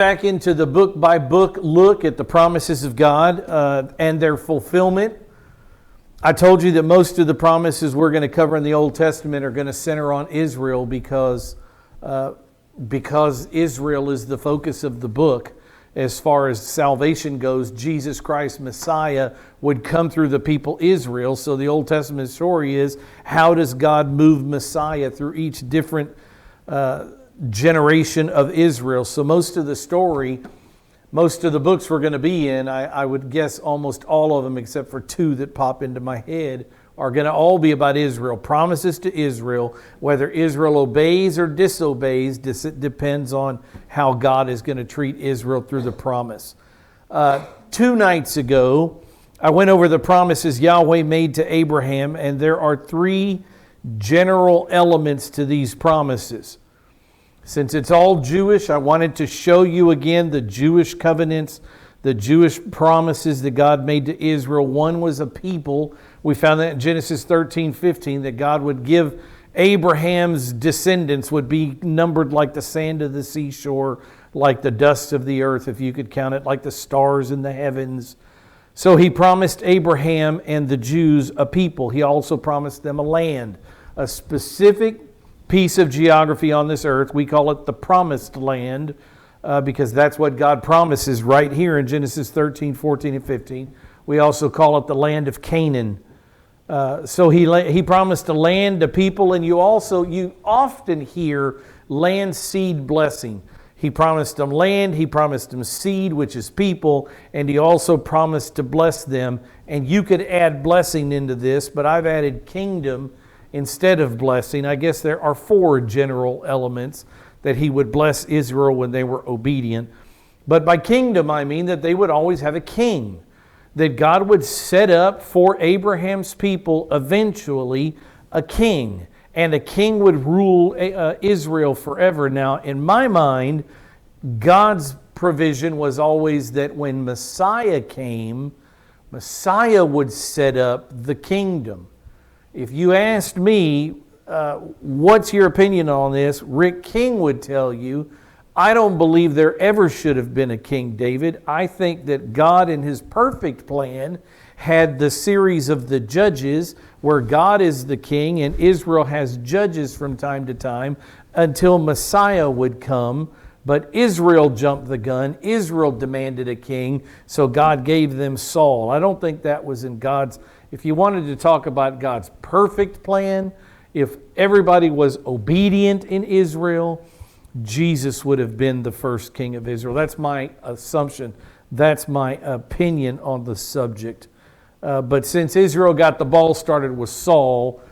Back into the book by book look at the promises of God and their fulfillment. I told you that most of the promises we're going to cover in the Old Testament are going to center on Israel because Israel is the focus of the book. As far as salvation goes, Jesus Christ, Messiah, would come through the people Israel. So the Old Testament story is, how does God move Messiah through each different generation of Israel? So most of the story, most of the books we're going to be in, I would guess almost all of them except for two that pop into my head, are going to all be about Israel. Promises to Israel. Whether Israel obeys or disobeys depends on how God is going to treat Israel through the promise. 2 nights ago, I went over the promises Yahweh made to Abraham, and there are 3 general elements to these promises. Since it's all Jewish, I wanted to show you again the Jewish covenants, the Jewish promises that God made to Israel. One was a people. We found that in Genesis 13:15, that God would give Abraham's descendants would be numbered like the sand of the seashore, like the dust of the earth, if you could count it, like the stars in the heavens. So he promised Abraham and the Jews a people. He also promised them a land, a specific piece of geography on this earth. We call it the promised land because that's what God promises right here in Genesis 13, 14, and 15. We also call it the land of Canaan. So he promised a land, a people, and you often hear land seed blessing. He promised them land, he promised them seed, which is people, and he also promised to bless them. And you could add blessing into this, but I've added kingdom instead of blessing. I guess there are 4 general elements that he would bless Israel when they were obedient. But by kingdom, I mean that they would always have a king, that God would set up for Abraham's people eventually a king, and a king would rule Israel forever. Now, in my mind, God's provision was always that when Messiah came, Messiah would set up the kingdom. If you asked me, what's your opinion on this? Rick King would tell you, I don't believe there ever should have been a King David. I think that God in his perfect plan had the series of the judges where God is the king and Israel has judges from time to time until Messiah would come. But Israel jumped the gun. Israel demanded a king, so God gave them Saul. I don't think that was in God's. If you wanted to talk about God's perfect plan, if everybody was obedient in Israel, Jesus would have been the first king of Israel. That's my assumption. That's my opinion on the subject. But since Israel got the ball started with Saul,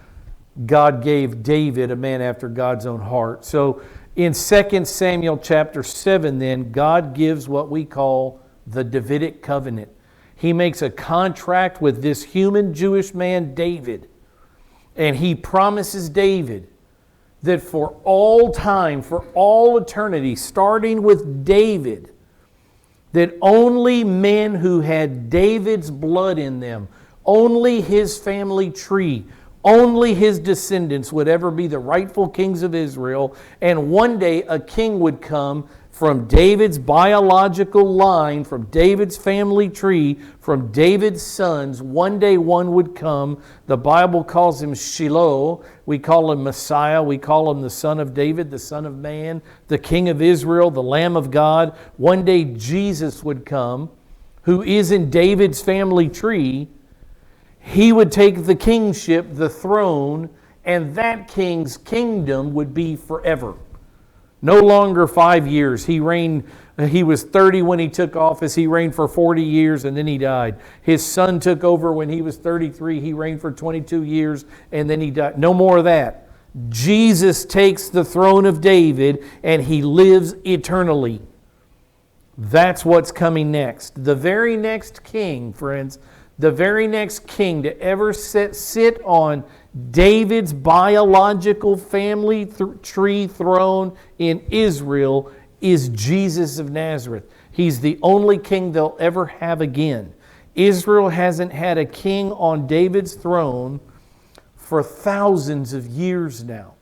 God gave David a man after God's own heart. So in 2 Samuel chapter 7 then, God gives what we call the Davidic covenant. He makes a contract with this human Jewish man, David. And he promises David that for all time, for all eternity, starting with David, that only men who had David's blood in them, only his family tree, only his descendants would ever be the rightful kings of Israel. And one day a king would come from David's biological line, from David's family tree, from David's sons. One day one would come. The Bible calls him Shiloh. We call him Messiah. We call him the Son of David, the Son of Man, the King of Israel, the Lamb of God. One day Jesus would come, who is in David's family tree. He would take the kingship, the throne, and that king's kingdom would be forever. No longer 5 years. He reigned, he was 30 when he took office. He reigned for 40 years and then he died. His son took over when he was 33. He reigned for 22 years and then he died. No more of that. Jesus takes the throne of David and he lives eternally. That's what's coming next. The very next king, friends, the very next king to ever sit on David's biological family tree throne in Israel is Jesus of Nazareth. He's the only king they'll ever have again. Israel hasn't had a king on David's throne for thousands of years now.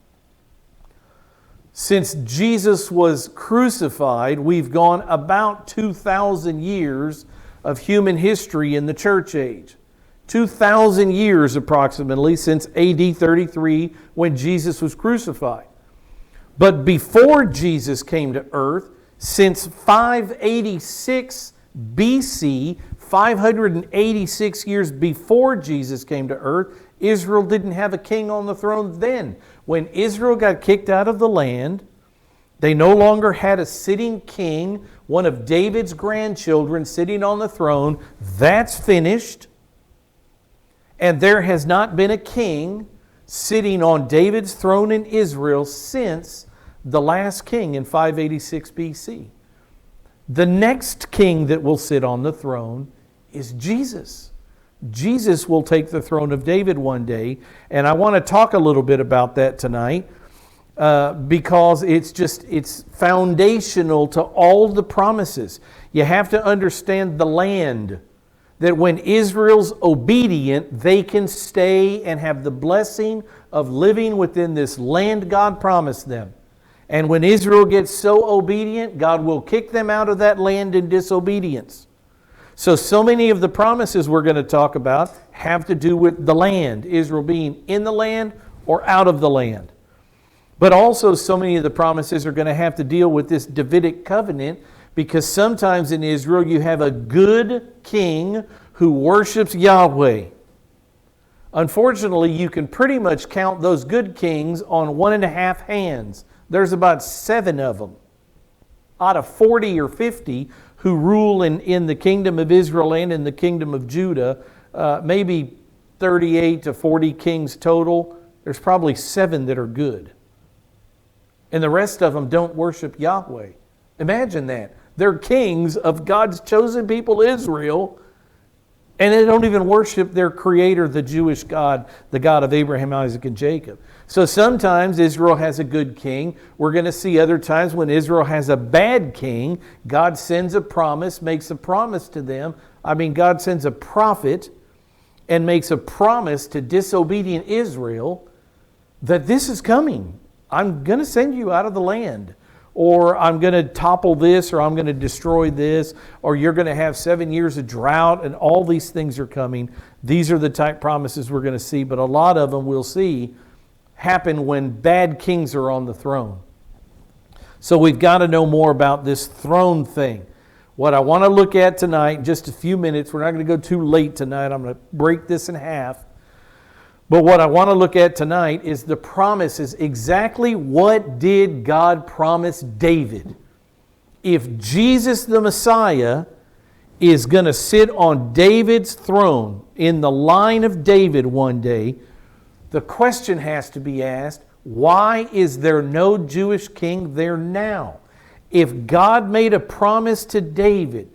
Since Jesus was crucified, we've gone about 2,000 years of human history in the church age. 2,000 years approximately since AD 33 when Jesus was crucified. But before Jesus came to earth, since 586 BC, 586 years before Jesus came to earth, Israel didn't have a king on the throne then. When Israel got kicked out of the land, they no longer had a sitting king, one of David's grandchildren sitting on the throne. That's finished. And there has not been a king sitting on David's throne in Israel since the last king in 586 BC. The next king that will sit on the throne is Jesus. Jesus will take the throne of David one day, and I want to talk a little bit about that tonight because it's foundational to all the promises. You have to understand the land, that when Israel's obedient, they can stay and have the blessing of living within this land God promised them. And when Israel gets so obedient, God will kick them out of that land in disobedience. So many of the promises we're going to talk about have to do with the land, Israel being in the land or out of the land. But also so many of the promises are going to have to deal with this Davidic covenant, because sometimes in Israel you have a good king who worships Yahweh. Unfortunately, you can pretty much count those good kings on 1.5 hands. There's about 7 of them out of 40 or 50 who rule in the kingdom of Israel and in the kingdom of Judah. Maybe 38 to 40 kings total. There's probably 7 that are good. And the rest of them don't worship Yahweh. Imagine that. They're kings of God's chosen people, Israel, and they don't even worship their creator, the Jewish God, the God of Abraham, Isaac, and Jacob. So sometimes Israel has a good king. We're going to see other times when Israel has a bad king, God sends a promise, makes a promise to them. God sends a prophet and makes a promise to disobedient Israel that this is coming. I'm going to send you out of the land. Or I'm going to topple this, or I'm going to destroy this, or you're going to have 7 years of drought, and all these things are coming. These are the type promises we're going to see, but a lot of them we'll see happen when bad kings are on the throne. So we've got to know more about this throne thing. What I want to look at tonight, just a few minutes, we're not going to go too late tonight, I'm going to break this in half. But what I want to look at tonight is the promises. Exactly what did God promise David? If Jesus the Messiah is going to sit on David's throne in the line of David one day, the question has to be asked, why is there no Jewish king there now? If God made a promise to David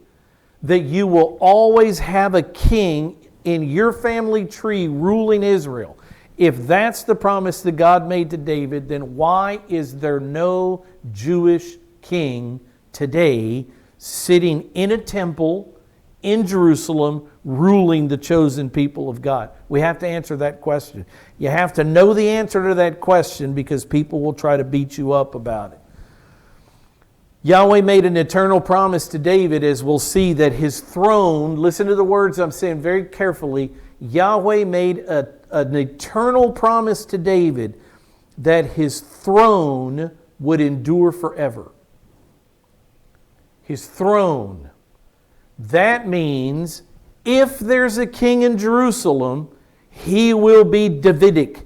that you will always have a king in your family tree ruling Israel, if that's the promise that God made to David, then why is there no Jewish king today sitting in a temple in Jerusalem ruling the chosen people of God? We have to answer that question. You have to know the answer to that question, because people will try to beat you up about it. Yahweh made an eternal promise to David, as we'll see, that his throne, listen to the words I'm saying very carefully, Yahweh made an eternal promise to David that his throne would endure forever. His throne. That means if there's a king in Jerusalem, he will be Davidic.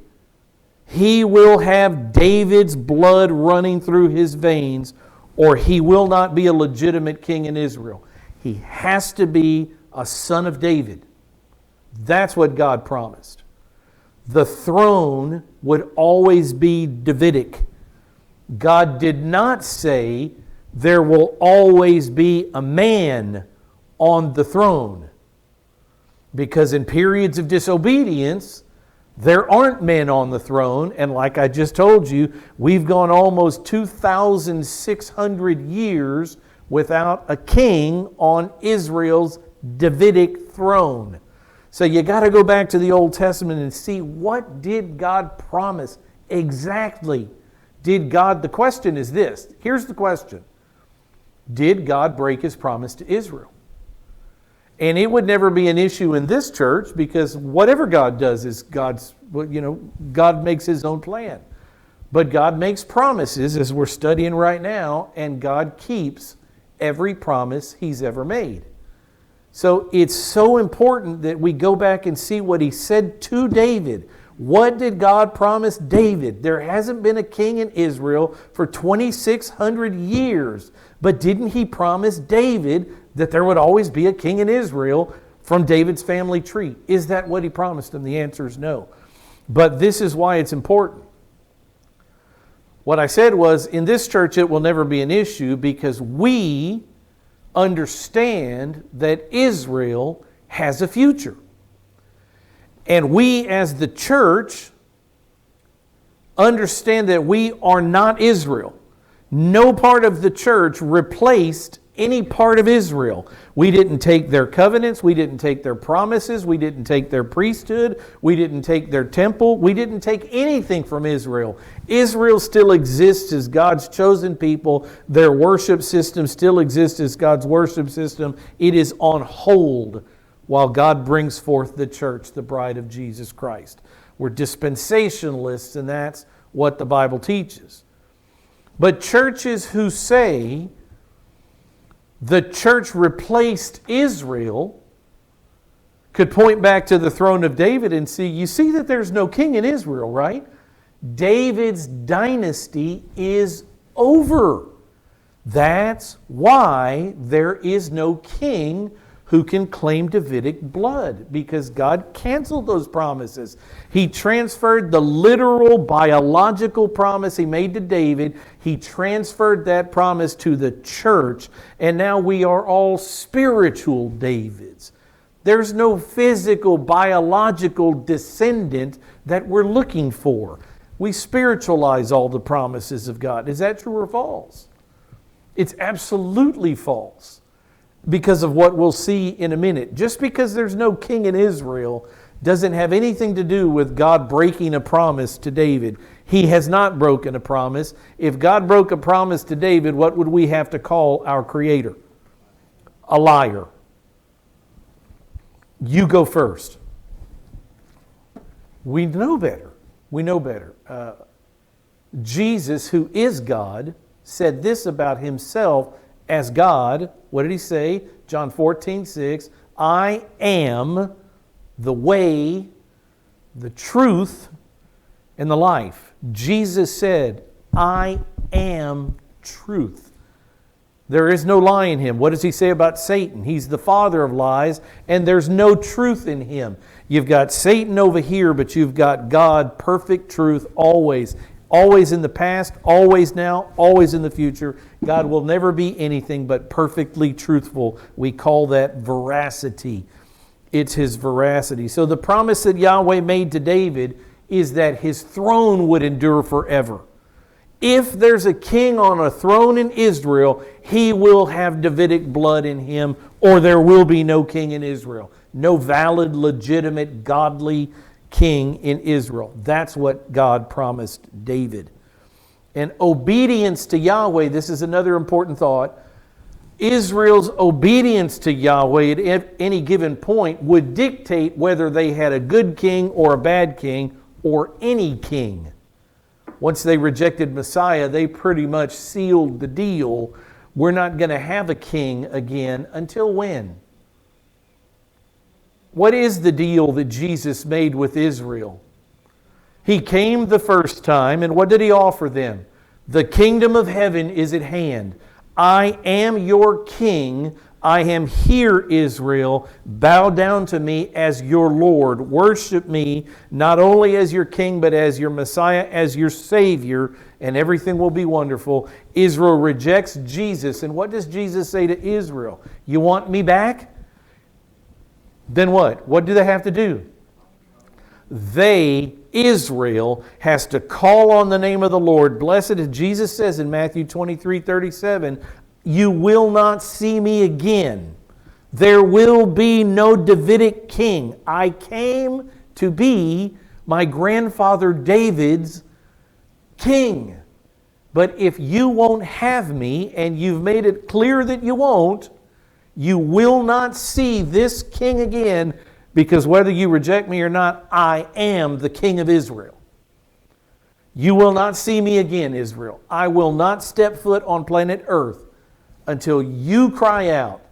He will have David's blood running through his veins, or he will not be a legitimate king in Israel. He has to be a son of David. That's what God promised. The throne would always be Davidic. God did not say there will always be a man on the throne, because in periods of disobedience, there aren't men on the throne, and like I just told you, we've gone almost 2,600 years without a king on Israel's Davidic throne. So you got to go back to the Old Testament and see, what did God promise exactly The question is this. Here's the question. Did God break his promise to Israel? And it would never be an issue in this church because whatever God does is God makes his own plan. But God makes promises as we're studying right now, and God keeps every promise he's ever made. So it's so important that we go back and see what he said to David. What did God promise David? There hasn't been a king in Israel for 2,600 years. But didn't he promise David that there would always be a king in Israel from David's family tree? Is that what he promised him? The answer is no. But this is why it's important. What I said was, in this church it will never be an issue because we understand that Israel has a future. And we as the church understand that we are not Israel. No part of the church replaced any part of Israel. We didn't take their covenants. We didn't take their promises. We didn't take their priesthood. We didn't take their temple. We didn't take anything from Israel. Israel still exists as God's chosen people. Their worship system still exists as God's worship system. It is on hold while God brings forth the church, the bride of Jesus Christ. We're dispensationalists, and that's what the Bible teaches. But churches who say the church replaced Israel could point back to the throne of David and see, you see that there's no king in Israel, right? David's dynasty is over. That's why there is no king who can claim Davidic blood, because God canceled those promises. He transferred the literal biological promise he made to David. He transferred that promise to the church, and now we are all spiritual Davids. There's no physical, biological descendant that we're looking for. We spiritualize all the promises of God. Is that true or false? It's absolutely false, because of what we'll see in a minute. Just because there's no king in Israel doesn't have anything to do with God breaking a promise to David. He has not broken a promise. If God broke a promise to David, what would we have to call our Creator? A liar. You go first. We know better. We know better. Jesus, who is God, said this about himself as God. What did he say? John 14:6. I am the way, the truth, and the life. Jesus said, I am truth. There is no lie in him. What does he say about Satan? He's the father of lies, and there's no truth in him. You've got Satan over here, but you've got God, perfect truth, always. Always in the past, always now, always in the future. God will never be anything but perfectly truthful. We call that veracity. It's his veracity. So the promise that Yahweh made to David is that his throne would endure forever. If there's a king on a throne in Israel, he will have Davidic blood in him, or there will be no king in Israel. No valid, legitimate, godly king in Israel. That's what God promised David. And obedience to Yahweh, this is another important thought. Israel's obedience to Yahweh at any given point would dictate whether they had a good king or a bad king or any king. Once they rejected Messiah, they pretty much sealed the deal. We're not going to have a king again until when? What is the deal that Jesus made with Israel? He came the first time, and what did he offer them? The kingdom of heaven is at hand. I am your king. I am here, Israel. Bow down to me as your Lord. Worship me, not only as your king, but as your Messiah, as your Savior, and everything will be wonderful. Israel rejects Jesus, and what does Jesus say to Israel? You want me back? Then what? What do they have to do? Israel, has to call on the name of the Lord. Blessed, as Jesus says in Matthew 23:37, you will not see me again. There will be no Davidic king. I came to be my grandfather David's king. But if you won't have me, and you've made it clear that you won't, you will not see this king again, because whether you reject me or not, I am the king of Israel. You will not see me again, Israel. I will not step foot on planet Earth until you cry out,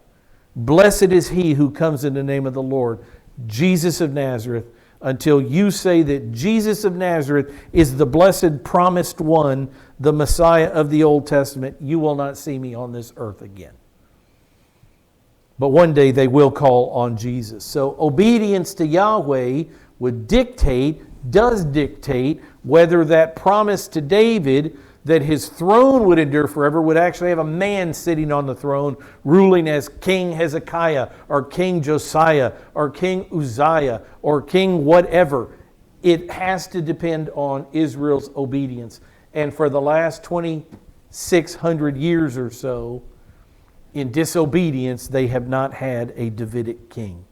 blessed is he who comes in the name of the Lord, Jesus of Nazareth. Until you say that Jesus of Nazareth is the blessed promised one, the Messiah of the Old Testament, you will not see me on this earth again. But one day they will call on Jesus. So obedience to Yahweh does dictate whether that promise to David that his throne would endure forever would actually have a man sitting on the throne ruling as King Hezekiah or King Josiah or King Uzziah or King whatever. It has to depend on Israel's obedience. And for the last 2,600 years or so, in disobedience, they have not had a Davidic king.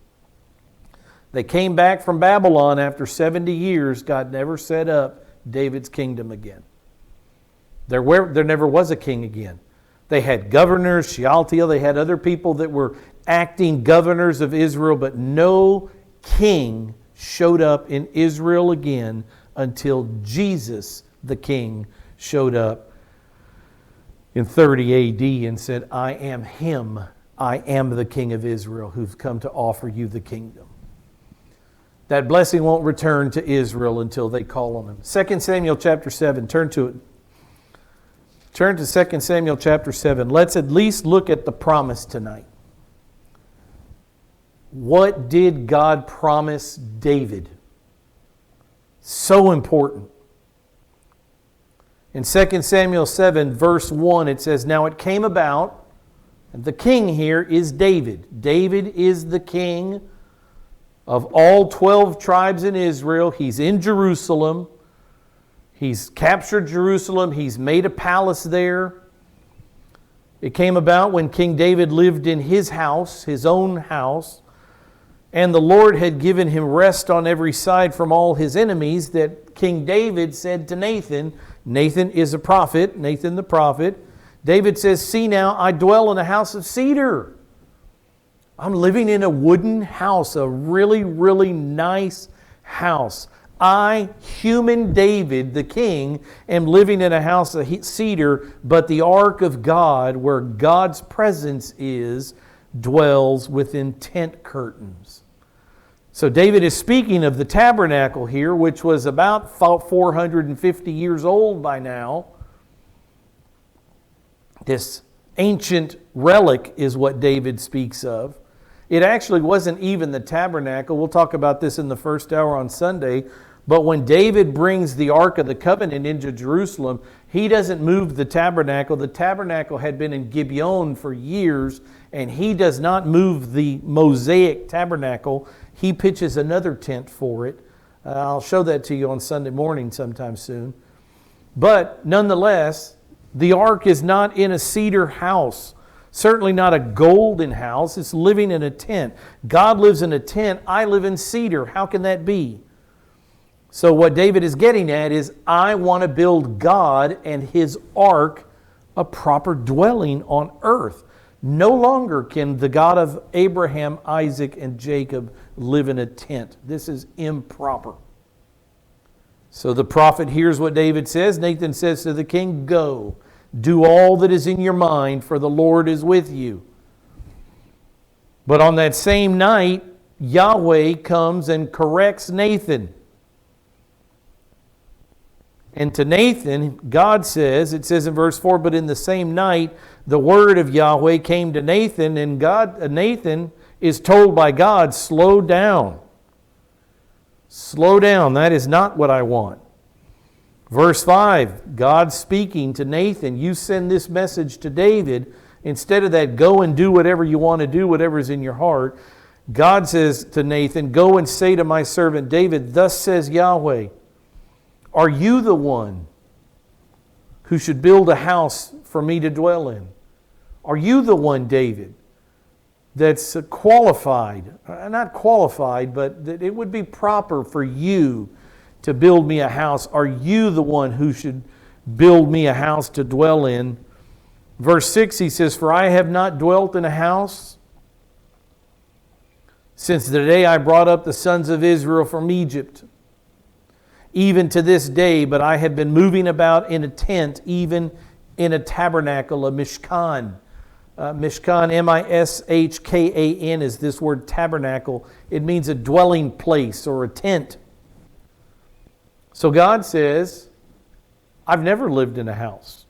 They came back from Babylon after 70 years. God never set up David's kingdom again. There never was a king again. They had governors, Shealtiel, they had other people that were acting governors of Israel, but no king showed up in Israel again until Jesus, the king, showed up in 30 AD and said, I am him. I am the king of Israel who's come to offer you the kingdom. That blessing won't return to Israel until they call on him. 2 Samuel chapter 7, turn to it. Turn to 2 Samuel chapter 7. Let's at least look at the promise tonight. What did God promise David? So important. In 2 Samuel 7, verse 1, it says, Now it came about, and the king here is David. David is the king of all 12 tribes in Israel. He's in Jerusalem. He's captured Jerusalem. He's made a palace there. It came about when King David lived in his house, his own house, and the Lord had given him rest on every side from all his enemies, that King David said to Nathan, Nathan is a prophet, Nathan the prophet, David says, See now, I dwell in a house of cedar. I'm living in a wooden house, a really, really nice house. I, human David, the king, am living in a house of cedar, but the ark of God, where God's presence is, dwells within tent curtains. So David is speaking of the tabernacle here, which was about 450 years old by now. This ancient relic is what David speaks of. It actually wasn't even the tabernacle. We'll talk about this in the first hour on Sunday. But when David brings the Ark of the Covenant into Jerusalem, he doesn't move the tabernacle. The tabernacle had been in Gibeon for years, and he does not move the Mosaic tabernacle. He pitches another tent for it. I'll show that to you on Sunday morning sometime soon. But nonetheless, the Ark is not in a cedar house. Certainly not a golden house. It's living in a tent. God lives in a tent. I live in cedar. How can that be? So what David is getting at is, I want to build God and His ark a proper dwelling on earth. No longer can the God of Abraham, Isaac, and Jacob live in a tent. This is improper. So the prophet hears what David says. Nathan says to the king, Go, do all that is in your mind, for the Lord is with you. But on that same night, Yahweh comes and corrects Nathan. And to Nathan, God says, it says in verse 4, But in the same night, the word of Yahweh came to Nathan, and Nathan is told by God, Slow down. Slow down. That is not what I want. Verse 5, God speaking to Nathan, You send this message to David. Instead of that, go and do whatever you want to do, whatever's in your heart. God says to Nathan, Go and say to my servant David, Thus says Yahweh, Are you the one who should build a house for me to dwell in? Are you the one, David, that's qualified, not qualified, but that it would be proper for you to build me a house? Are you the one who should build me a house to dwell in. Verse 6, he says, for I have not dwelt in a house since the day I brought up the sons of Israel from Egypt, even to this day, but I have been moving about in a tent, even in a tabernacle, a mishkan. Mishkan, M-I-S-H-K-A-N, is this word tabernacle. It means a dwelling place or a tent. So God says, I've never lived in a house.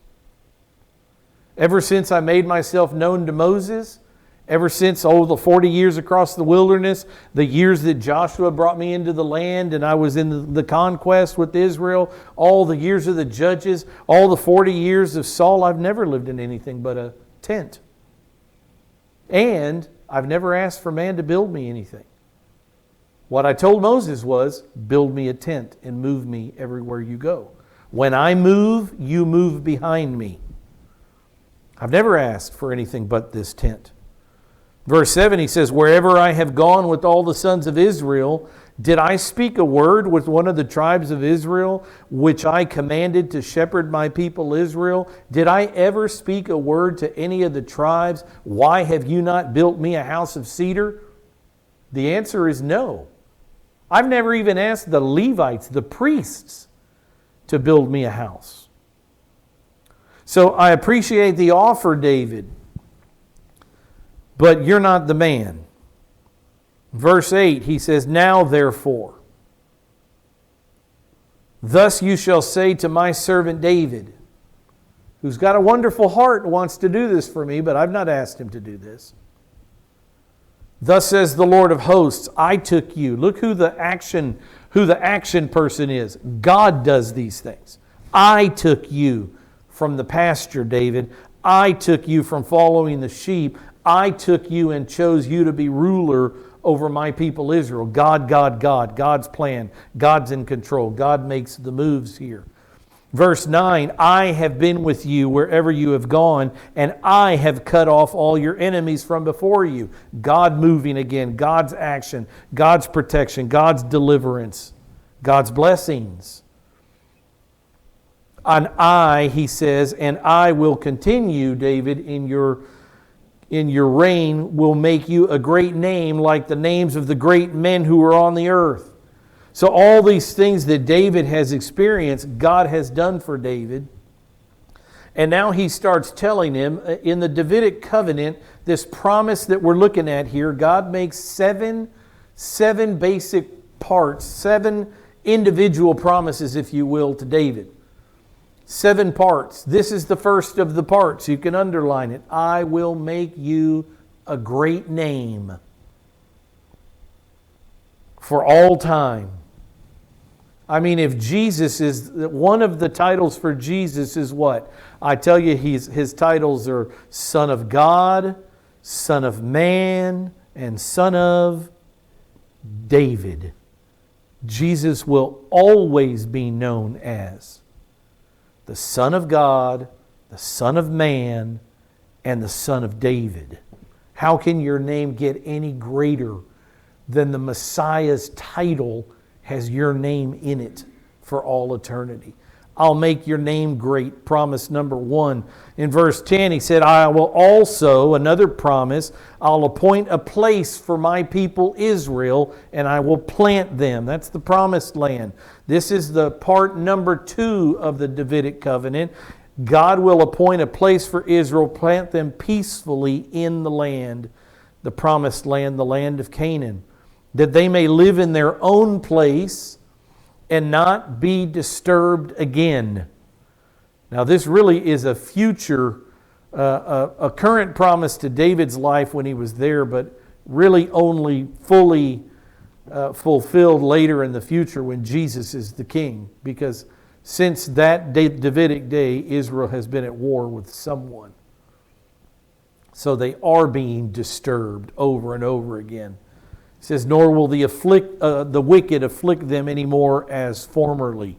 Ever since I made myself known to Moses, ever since, the 40 years across the wilderness, the years that Joshua brought me into the land and I was in the conquest with Israel, all the years of the judges, all the 40 years of Saul, I've never lived in anything but a tent. And I've never asked for man to build me anything. What I told Moses was, build me a tent and move me everywhere you go. When I move, you move behind me. I've never asked for anything but this tent. Verse 7, he says, wherever I have gone with all the sons of Israel, did I speak a word with one of the tribes of Israel, which I commanded to shepherd my people Israel? Did I ever speak a word to any of the tribes? Why have you not built me a house of cedar? The answer is no. I've never even asked the Levites, the priests, to build me a house. So I appreciate the offer, David, but you're not the man. Verse 8, he says, now therefore, thus you shall say to my servant David, who's got a wonderful heart and wants to do this for me, but I've not asked him to do this. Thus says the Lord of hosts, I took you. Look who the action person is. God does these things. I took you from the pasture, David. I took you from following the sheep. I took you and chose you to be ruler over my people Israel. God, God's plan. God's in control. God makes the moves here. Verse 9, I have been with you wherever you have gone, and I have cut off all your enemies from before you. God moving again, God's action, God's protection, God's deliverance, God's blessings. And he says, and I will continue, David, in your reign, will make you a great name like the names of the great men who are on the earth. So all these things that David has experienced, God has done for David. And now he starts telling him in the Davidic covenant, this promise that we're looking at here, God makes seven basic parts, 7 individual promises, if you will, to David. 7 parts. This is the first of the parts. You can underline it. I will make you a great name for all time. I mean, if Jesus is, one of the titles for Jesus is what? I tell you, his titles are Son of God, Son of Man, and Son of David. Jesus will always be known as the Son of God, the Son of Man, and the Son of David. How can your name get any greater than the Messiah's title has your name in it for all eternity? I'll make your name great, promise number 1. In verse 10, he said, I will also, another promise, I'll appoint a place for my people Israel, and I will plant them. That's the promised land. This is the part number 2 of the Davidic covenant. God will appoint a place for Israel, plant them peacefully in the land, the promised land, the land of Canaan, that they may live in their own place and not be disturbed again. Now this really is a future, a current promise to David's life when he was there, but really only fully fulfilled later in the future when Jesus is the king. Because since that Davidic day, Israel has been at war with someone. So they are being disturbed over and over again. It says, nor will the wicked afflict them anymore as formerly.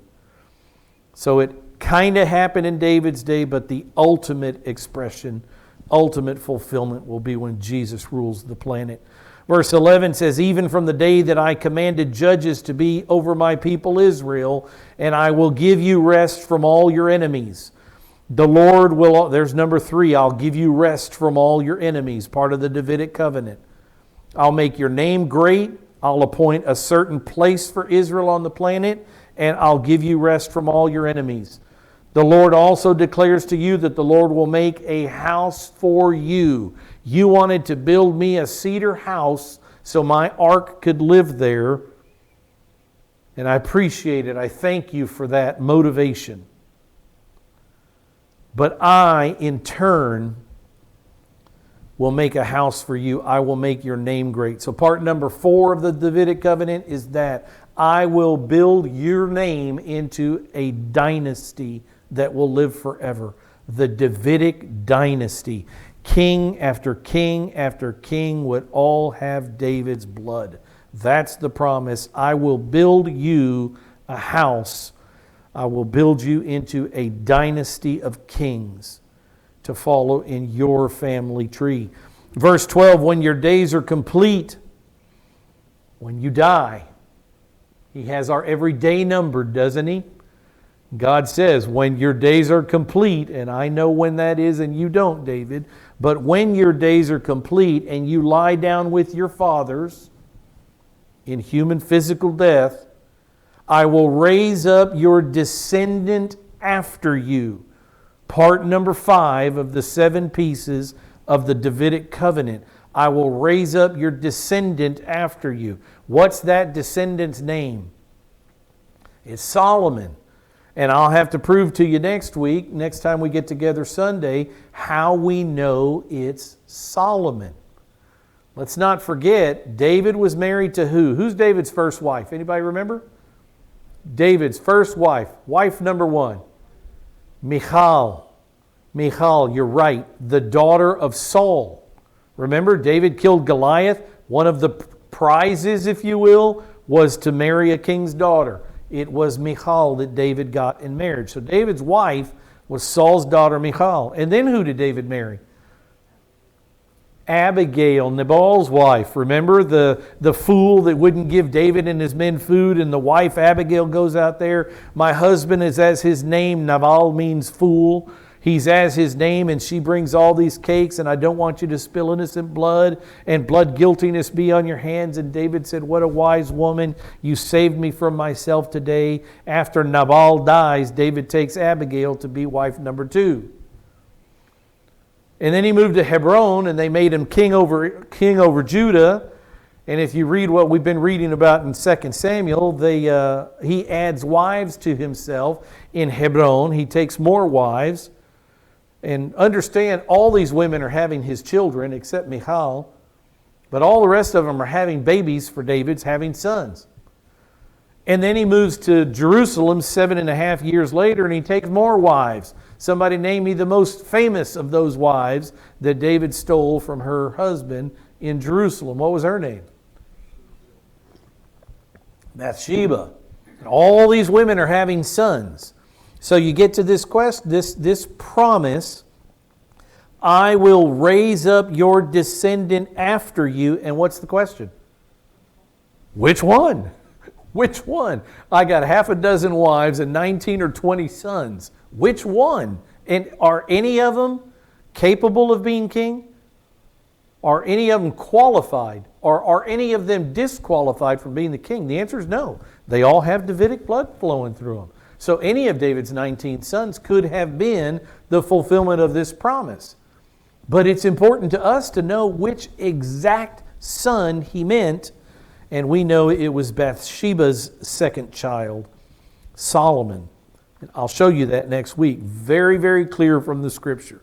So it kind of happened in David's day, but the ultimate expression, ultimate fulfillment will be when Jesus rules the planet. Verse 11 says, even from the day that I commanded judges to be over my people Israel, and I will give you rest from all your enemies. The Lord will, there's number 3, I'll give you rest from all your enemies, part of the Davidic covenant. I'll make your name great. I'll appoint a certain place for Israel on the planet, and I'll give you rest from all your enemies. The Lord also declares to you that the Lord will make a house for you. You wanted to build me a cedar house so my ark could live there. And I appreciate it. I thank you for that motivation. But I, in turn, will make a house for you. I will make your name great. So part number 4 of the Davidic covenant is that I will build your name into a dynasty that will live forever. The Davidic dynasty. King after king after king would all have David's blood. That's the promise. I will build you a house. I will build you into a dynasty of kings to follow in your family tree. Verse 12, when your days are complete, when you die, He has our every day numbered, doesn't He? God says, when your days are complete, and I know when that is and you don't, David, but when your days are complete and you lie down with your fathers in human physical death, I will raise up your descendant after you. Part number 5 of the 7 pieces of the Davidic covenant. I will raise up your descendant after you. What's that descendant's name? It's Solomon. And I'll have to prove to you next week, next time we get together Sunday, how we know it's Solomon. Let's not forget, David was married to who? Who's David's first wife? Anybody remember? David's first wife, wife number 1, Michal. Michal, you're right, the daughter of Saul. Remember, David killed Goliath. One of the prizes, if you will, was to marry a king's daughter. It was Michal that David got in marriage. So David's wife was Saul's daughter Michal. And then who did David marry? Abigail, Nabal's wife. Remember the fool that wouldn't give David and his men food, and the wife Abigail goes out there. My husband is as his name. Nabal means fool. He's as his name, and she brings all these cakes, and I don't want you to spill innocent blood and blood guiltiness be on your hands. And David said, what a wise woman. You saved me from myself today. After Nabal dies, David takes Abigail to be wife number 2. And then he moved to Hebron, and they made him king over Judah. And if you read what we've been reading about in 2 Samuel, he adds wives to himself in Hebron. He takes more wives. And understand, all these women are having his children, except Michal. But all the rest of them are having babies for David's having sons. And then he moves to Jerusalem 7.5 years later, and he takes more wives. Somebody name me the most famous of those wives that David stole from her husband in Jerusalem. What was her name? Bathsheba. And all these women are having sons. So you get to this this promise, I will raise up your descendant after you. And what's the question? Which one? Which one? I got half a dozen wives and 19 or 20 sons. Which one? And are any of them capable of being king? Are any of them qualified? Or are any of them disqualified from being the king? The answer is no. They all have Davidic blood flowing through them. So any of David's 19 sons could have been the fulfillment of this promise. But it's important to us to know which exact son he meant. And we know it was Bathsheba's second child, Solomon. And I'll show you that next week. Very, very clear from the Scripture.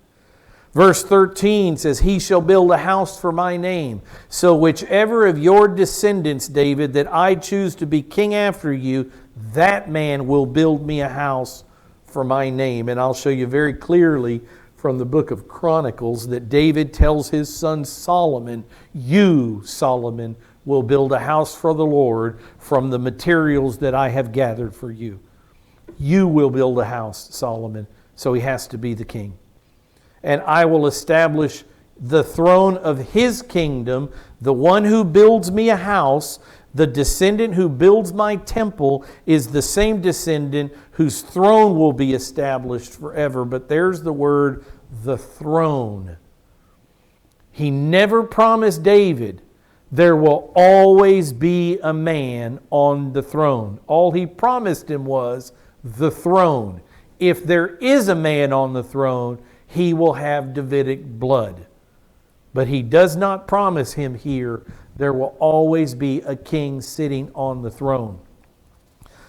Verse 13 says, he shall build a house for my name. So whichever of your descendants, David, that I choose to be king after you, that man will build me a house for my name. And I'll show you very clearly from the book of Chronicles that David tells his son Solomon, you, Solomon, will build a house for the Lord from the materials that I have gathered for you. You will build a house, Solomon. So he has to be the king. And I will establish the throne of his kingdom, the one who builds me a house, the descendant who builds my temple is the same descendant whose throne will be established forever. But there's the word, the throne. He never promised David there will always be a man on the throne. All he promised him was the throne. If there is a man on the throne, he will have Davidic blood. But he does not promise him here there will always be a king sitting on the throne.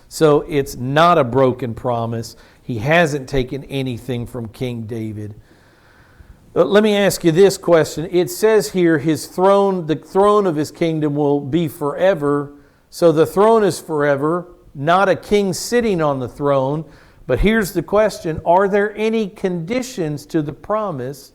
So it's not a broken promise. He hasn't taken anything from King David. But let me ask you this question. It says here his throne, the throne of his kingdom will be forever. So the throne is forever, not a king sitting on the throne. But here's the question. Are there any conditions to the promise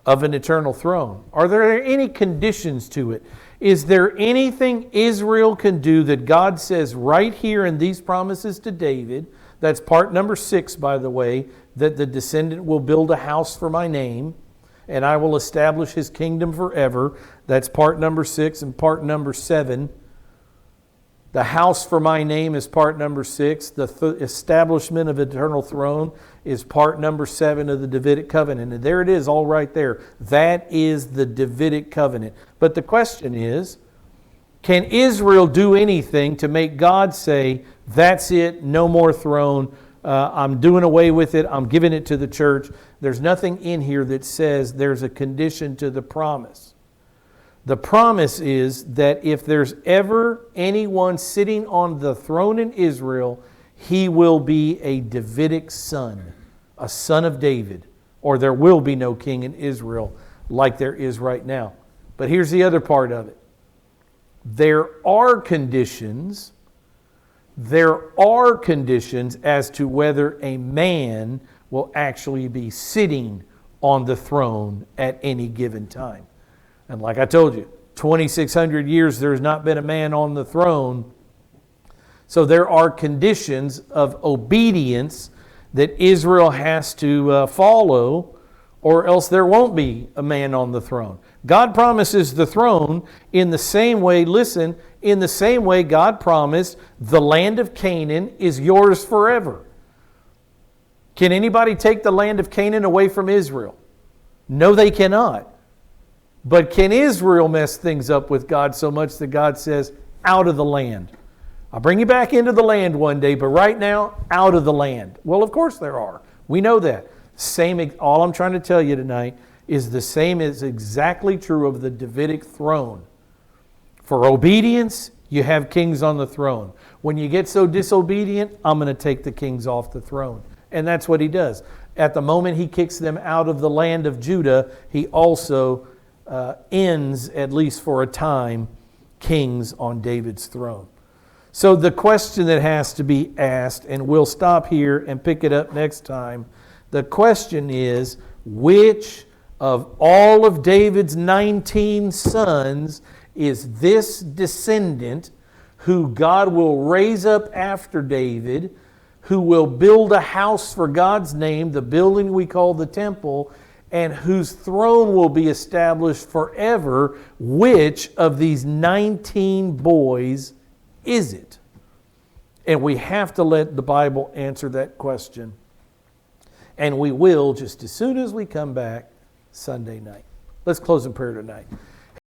of an eternal throne? Are there any conditions to it? Is there anything Israel can do that God says right here in these promises to David? That's part number 6, by the way, that the descendant will build a house for my name, and I will establish his kingdom forever. That's part number 6. And part number 7, the house for my name, is part number 6. The establishment of eternal throne is part number 7 of the Davidic covenant. And there it is, all right there. That is the Davidic covenant. But the question is, can Israel do anything to make God say, that's it, no more throne, I'm doing away with it, I'm giving it to the church? There's nothing in here that says there's a condition to the promise. The promise is that if there's ever anyone sitting on the throne in Israel, he will be a Davidic son, a son of David, or there will be no king in Israel like there is right now. But here's the other part of it. There are conditions as to whether a man will actually be sitting on the throne at any given time. And like I told you, 2,600 years there's not been a man on the throne. So there are conditions of obedience that Israel has to follow, or else there won't be a man on the throne. God promises the throne in the same way, listen, in the same way God promised the land of Canaan is yours forever. Can anybody take the land of Canaan away from Israel? No, they cannot. But can Israel mess things up with God so much that God says, out of the land? I'll bring you back into the land one day, but right now, out of the land. Well, of course there are. We know that. All I'm trying to tell you tonight is the same is exactly true of the Davidic throne. For obedience, you have kings on the throne. When you get so disobedient, I'm going to take the kings off the throne. And that's what he does. At the moment he kicks them out of the land of Judah, he also ends, at least for a time, kings on David's throne. So the question that has to be asked, and we'll stop here and pick it up next time, the question is, which of all of David's 19 sons is this descendant who God will raise up after David, who will build a house for God's name, the building we call the temple, and whose throne will be established forever? Which of these 19 boys is it? And we have to let the Bible answer that question. And we will just as soon as we come back Sunday night. Let's close in prayer tonight.